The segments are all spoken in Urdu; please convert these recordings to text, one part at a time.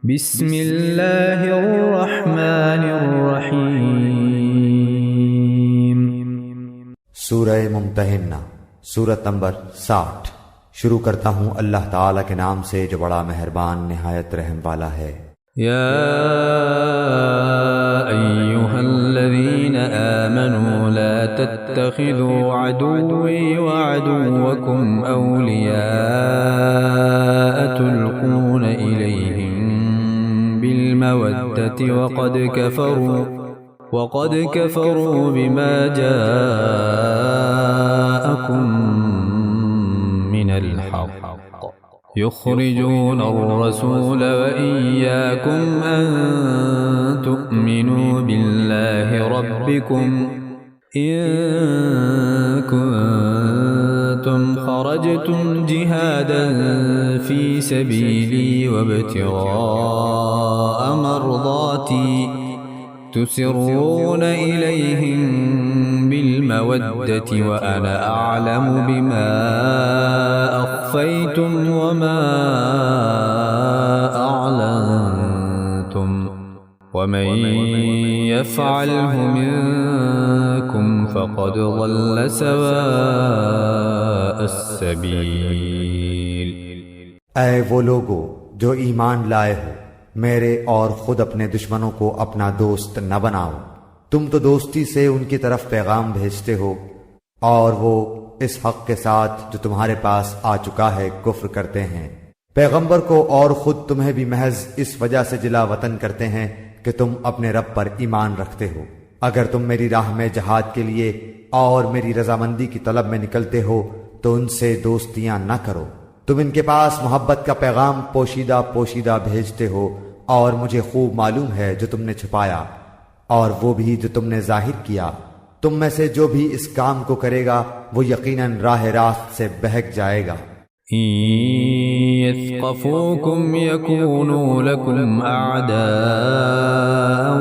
بسم اللہ الرحمن الرحیم۔ سورہ ممتحنہ، سورۃ نمبر 60۔ شروع کرتا ہوں اللہ تعالیٰ کے نام سے جو بڑا مہربان نہایت رحم والا ہے۔ یا ایہا الذین آمنوا لا تتخذوا عدوی وعدوکم اولیاء تلقون الیہم بالمودة وقد كفروا بما جاءكم من الحق يخرجون الرسول وإياكم أن تؤمنوا بالله ربكم إن كنتم خرجتم جهادا في سبيلي وابتغاء مرضاتي تسرون إليهم بالمودة وأنا أعلم بما أخفيتم وما أعلنتم ومن يفعله منكم فقد ضل سواء السبيل۔ اے وہ لوگو جو ایمان لائے ہو، میرے اور خود اپنے دشمنوں کو اپنا دوست نہ بناؤ۔ تم تو دوستی سے ان کی طرف پیغام بھیجتے ہو اور وہ اس حق کے ساتھ جو تمہارے پاس آ چکا ہے کفر کرتے ہیں۔ پیغمبر کو اور خود تمہیں بھی محض اس وجہ سے جلا وطن کرتے ہیں کہ تم اپنے رب پر ایمان رکھتے ہو۔ اگر تم میری راہ میں جہاد کے لیے اور میری رضامندی کی طلب میں نکلتے ہو تو ان سے دوستیاں نہ کرو۔ تم ان کے پاس محبت کا پیغام پوشیدہ پوشیدہ بھیجتے ہو اور مجھے خوب معلوم ہے جو تم نے چھپایا اور وہ بھی جو تم نے ظاہر کیا۔ تم میں سے جو بھی اس کام کو کرے گا وہ یقیناً راہ راست سے بہک جائے گا۔ يثقفوكم يكونوا لكم أعداء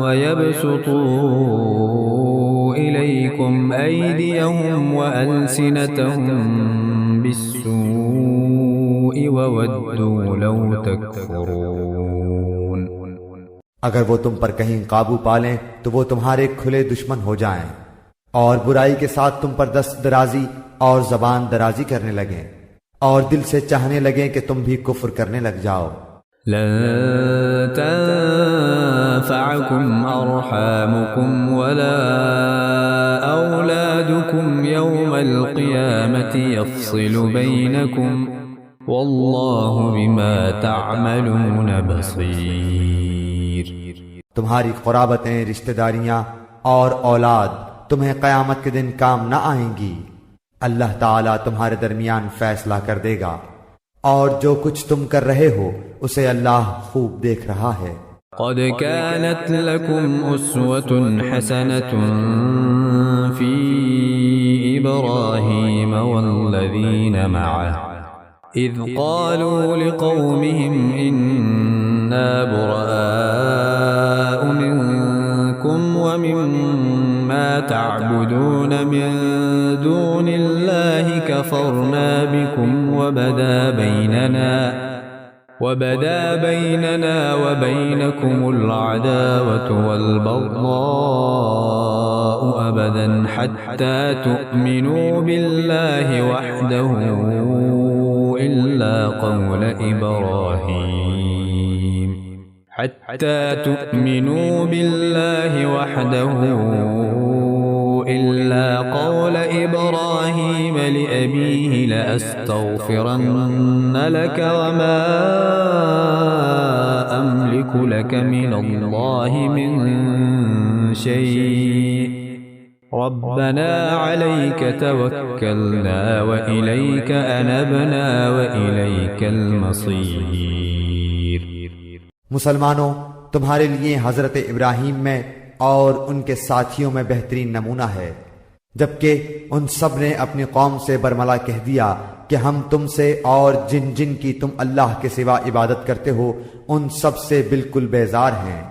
ويبسطوا إليكم أيديهم وألسنتهم بالسوء وودوا لو تكفرون۔ اگر وہ تم پر کہیں قابو پالیں تو وہ تمہارے کھلے دشمن ہو جائیں اور برائی کے ساتھ تم پر دست درازی اور زبان درازی کرنے لگیں اور دل سے چاہنے لگیں کہ تم بھی کفر کرنے لگ جاؤ۔ لن تنفعكم أرحامكم ولا أولادكم يوم القيامة يفصل بينكم والله بما تعملون بصير۔ تمہاری قرابتیں، رشتہ داریاں اور اولاد تمہیں قیامت کے دن کام نہ آئیں گی۔ اللہ تعالیٰ تمہارے درمیان فیصلہ کر دے گا اور جو کچھ تم کر رہے ہو اسے اللہ خوب دیکھ رہا ہے۔ قد كانت لكم أسوة حسنة في إبراهيم والذين معه إذ قالوا لقومهم إنا براء منكم ومما تعبدون من دون الله كفرنا بكم وبدا بيننا وبينكم العداوة والبغضاء أبدا حتى تؤمنوا بالله وحده إلا قول إبراهيم لأبيه لأستغفرن لك وما أملك لك من الله من شيء ربنا عليك توكلنا وإليك أنبنا وإليك المصير۔ مسلمانوں، تمہارے لیے حضرت ابراہیم میں اور ان کے ساتھیوں میں بہترین نمونہ ہے، جبکہ ان سب نے اپنی قوم سے برملا کہہ دیا کہ ہم تم سے اور جن جن کی تم اللہ کے سوا عبادت کرتے ہو ان سب سے بالکل بیزار ہیں۔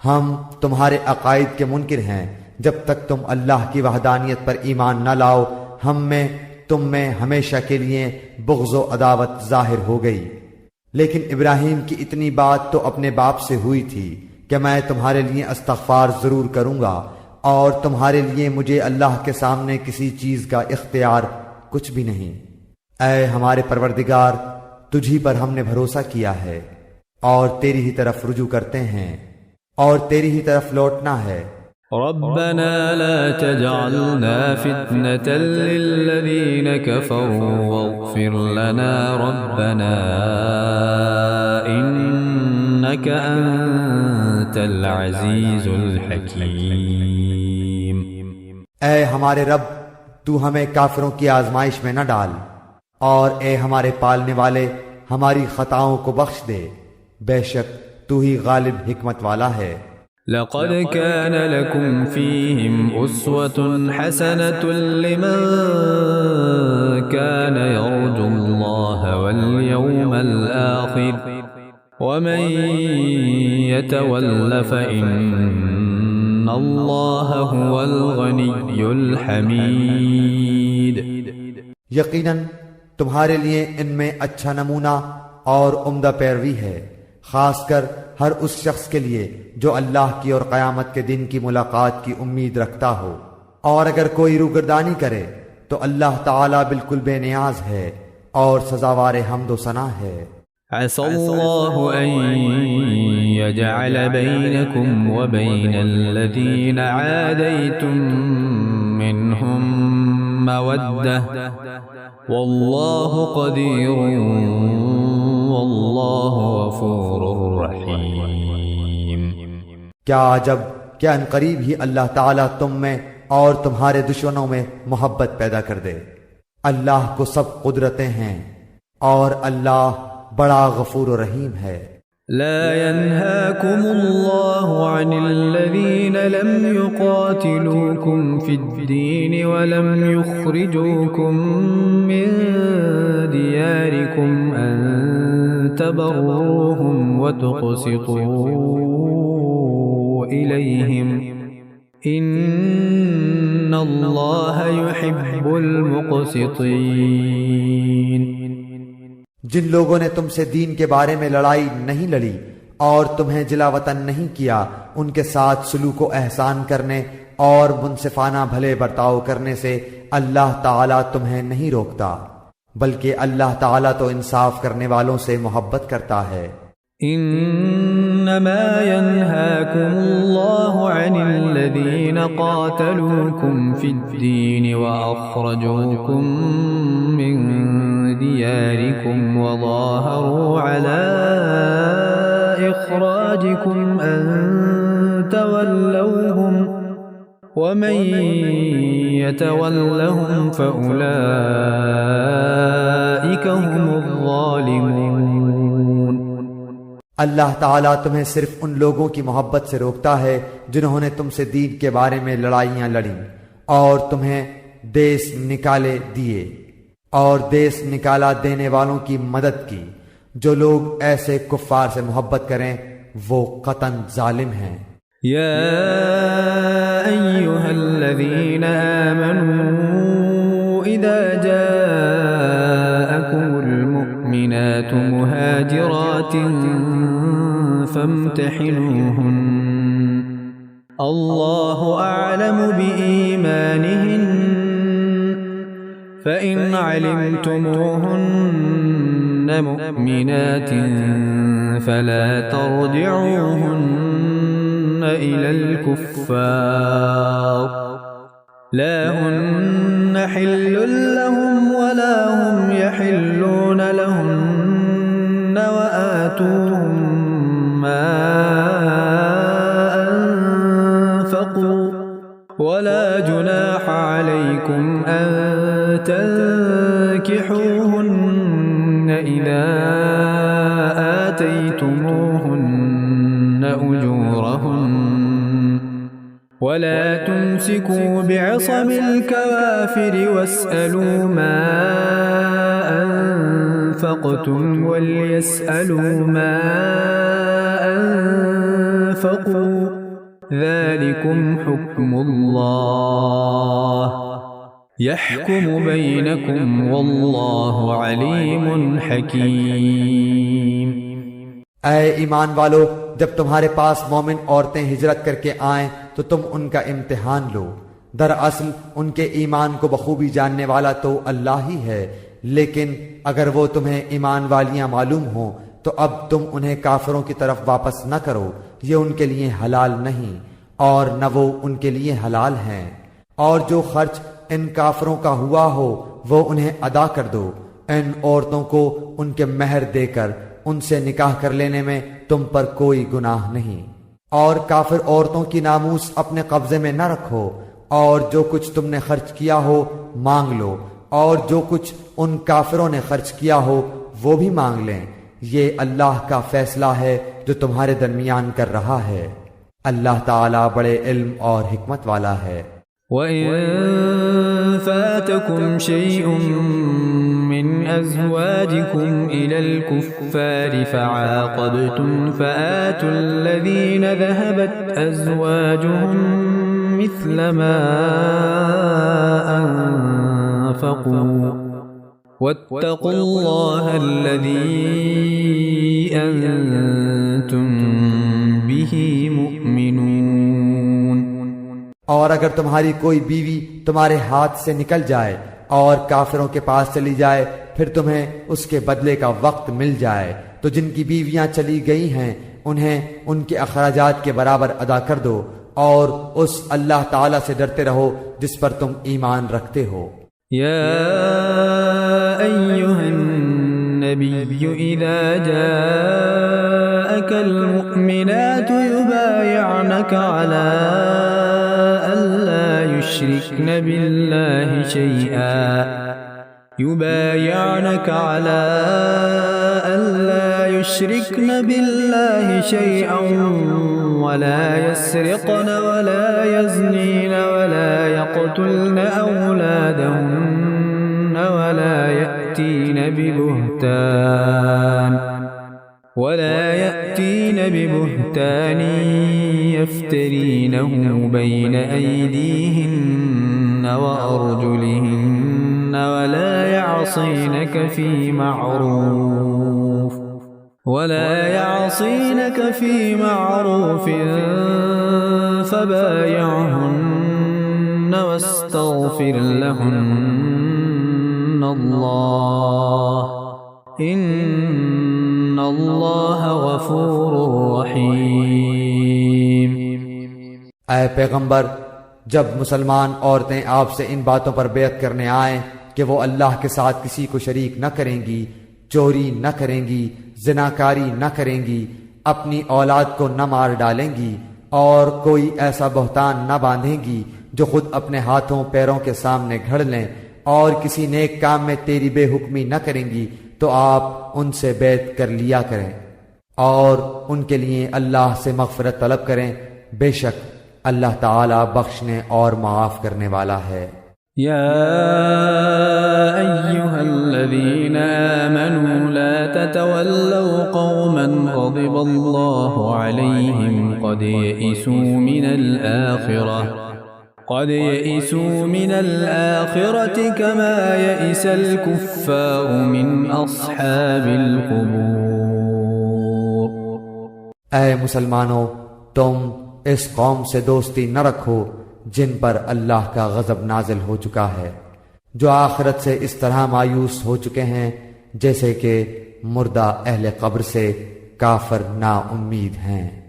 ہم تمہارے عقائد کے منکر ہیں جب تک تم اللہ کی وحدانیت پر ایمان نہ لاؤ۔ ہم میں تم میں ہمیشہ کے لیے بغض و عداوت ظاہر ہو گئی۔ لیکن ابراہیم کی اتنی بات تو اپنے باپ سے ہوئی تھی کہ میں تمہارے لیے استغفار ضرور کروں گا، اور تمہارے لیے مجھے اللہ کے سامنے کسی چیز کا اختیار کچھ بھی نہیں۔ اے ہمارے پروردگار، تجھی پر ہم نے بھروسہ کیا ہے اور تیری ہی طرف رجوع کرتے ہیں اور تیری ہی طرف لوٹنا ہے۔ ربنا لا تجعلنا فتنة للذين كفروا واغفر لنا ربنا إنك أنت العزيز الحكيم۔ اے ہمارے رب، تو ہمیں کافروں کی آزمائش میں نہ ڈال، اور اے ہمارے پالنے والے ہماری خطاؤں کو بخش دے، بے شک تو ہی غالب حکمت والا ہے۔ لقد كان لكم فيهم أسوة حسنة لمن كان يرجو الله واليوم الآخر ومن يتول فإن الله هو الغني الحميد۔ یقیناً تمہارے لیے ان میں اچھا نمونہ اور عمدہ پیروی ہے، خاص کر ہر اس شخص کے لیے جو اللہ کی اور قیامت کے دن کی ملاقات کی امید رکھتا ہو، اور اگر کوئی روگردانی کرے تو اللہ تعالی بالکل بے نیاز ہے اور سزاوار حمد و ثنا ہے۔ عسى الله أن يجعل بينكم وبين الذين عاديتم منهم مودة والله قدير والله غفور رحيم۔ کیا عجب کہ ان قریب ہی اللہ تعالیٰ تم میں اور تمہارے دشمنوں میں محبت پیدا کر دے۔ اللہ کو سب قدرتیں ہیں اور اللہ بڑا غفور و رحیم ہے۔ لا ينهاكم الله عن الذين لم يقاتلوكم في الدين ولم يخرجوكم من دياركم أن تبروهم وتقسطوا إليهم إن الله يحب المقسطين۔ جن لوگوں نے تم سے دین کے بارے میں لڑائی نہیں لڑی اور تمہیں جلا وطن نہیں کیا، ان کے ساتھ سلوک و احسان کرنے اور منصفانہ بھلے برتاؤ کرنے سے اللہ تعالیٰ تمہیں نہیں روکتا، بلکہ اللہ تعالیٰ تو انصاف کرنے والوں سے محبت کرتا ہے۔ انما ينهاكم الله عن الذين قاتلوكم في الدين واخرجوكم من دياركم وظاهروا على اخراجكم ان تولوهم ومن يتولهم فاولئك هم الظالمون۔ اللہ تعالیٰ تمہیں صرف ان لوگوں کی محبت سے روکتا ہے جنہوں نے تم سے دین کے بارے میں لڑائیاں لڑیں اور تمہیں دیس نکالے دیے، اور دیس نکالا دینے والوں کی مدد کی۔ جو لوگ ایسے کفار سے محبت کریں وہ قطعاً ظالم ہیں۔ یا ایھا الذین آمنوا اذا جاءکم المؤمنات مهاجرات فامتحنوهن اللہ اعلم بإیمانہن فإن علمتموهن مؤمنات فلا ترجعوهن إلى الكفار لا هن حل لهم ولا هم يحلون لهن وآتوهم ما أنفقوا ولا جناح عليكم أن تنكحوهن إذا آتيتموهن أجورهن ولا تمسكوا بعصم الكوافر واسألوا ما أنفقتم وليسألوا ما أنفقوا ذلكم حكم الله يحكم بينكم والله عليم حكيم۔ اے ایمان والو، جب تمہارے پاس مومن عورتیں ہجرت کر کے آئیں تو تم ان کا امتحان لو۔ دراصل ان کے ایمان کو بخوبی جاننے والا تو اللہ ہی ہے، لیکن اگر وہ تمہیں ایمان والیاں معلوم ہوں تو اب تم انہیں کافروں کی طرف واپس نہ کرو، یہ ان کے لیے حلال نہیں اور نہ وہ ان کے لیے حلال ہیں۔ اور جو خرچ ان کافروں کا ہوا ہو وہ انہیں ادا کر دو۔ ان عورتوں کو ان کے مہر دے کر ان سے نکاح کر لینے میں تم پر کوئی گناہ نہیں، اور کافر عورتوں کی ناموس اپنے قبضے میں نہ رکھو، اور جو کچھ تم نے خرچ کیا ہو مانگ لو، اور جو کچھ ان کافروں نے خرچ کیا ہو وہ بھی مانگ لیں۔ یہ اللہ کا فیصلہ ہے جو تمہارے درمیان کر رہا ہے۔ اللہ تعالیٰ بڑے علم اور حکمت والا ہے۔ وَإِن فَاتَكُمْ شَيْءٌ مِّنْ أَزْوَاجِكُمْ إِلَى الْكُفَّارِ فَعَاقَبْتُمْ فَآتُوا الَّذِينَ ذَهَبَتْ أَزْوَاجُهُم مِّثْلَ مَا أَنفَقُوا وَاتَّقُوا اللَّهَ الَّذِي أَنتُم بِهِ مُؤْمِنُونَ۔ اور اگر تمہاری کوئی بیوی تمہارے ہاتھ سے نکل جائے اور کافروں کے پاس چلی جائے، پھر تمہیں اس کے بدلے کا وقت مل جائے تو جن کی بیویاں چلی گئی ہیں انہیں ان کے اخراجات کے برابر ادا کر دو، اور اس اللہ تعالیٰ سے ڈرتے رہو جس پر تم ایمان رکھتے ہو۔ یا ایہا النبی اذا جاءک المؤمنات یبایعنک علی يشركن بالله شيئا ولا يسرقن ولا يزنين ولا يقتلن أولادهن ولا يأتين ببهتان يفترينه بين أيديهن وأرجلهن ولا يعصينك في معروف فبايعهن واستغفر لهن الله ان اللہ غفور رحیم۔ اے پیغمبر، جب مسلمان عورتیں آپ سے ان باتوں پر بیعت کرنے آئیں کہ وہ اللہ کے ساتھ کسی کو شریک نہ کریں گی، چوری نہ کریں گی، زناکاری نہ کریں گی، اپنی اولاد کو نہ مار ڈالیں گی، اور کوئی ایسا بہتان نہ باندھیں گی جو خود اپنے ہاتھوں پیروں کے سامنے گھڑ لیں، اور کسی نیک کام میں تیری بے حکمی نہ کریں گی، تو آپ ان سے بیعت کر لیا کریں اور ان کے لیے اللہ سے مغفرت طلب کریں، بے شک اللہ تعالی بخشنے اور معاف کرنے والا ہے۔ یا ایہا الذین آمنوا لا تتولوا قوما غضب اللہ علیہم قد يئسوا من الآخرة كما يئس الكفار من أصحاب القبور۔ اے مسلمانوں، تم اس قوم سے دوستی نہ رکھو جن پر اللہ کا غضب نازل ہو چکا ہے، جو آخرت سے اس طرح مایوس ہو چکے ہیں جیسے کہ مردہ اہل قبر سے کافر نا امید ہیں۔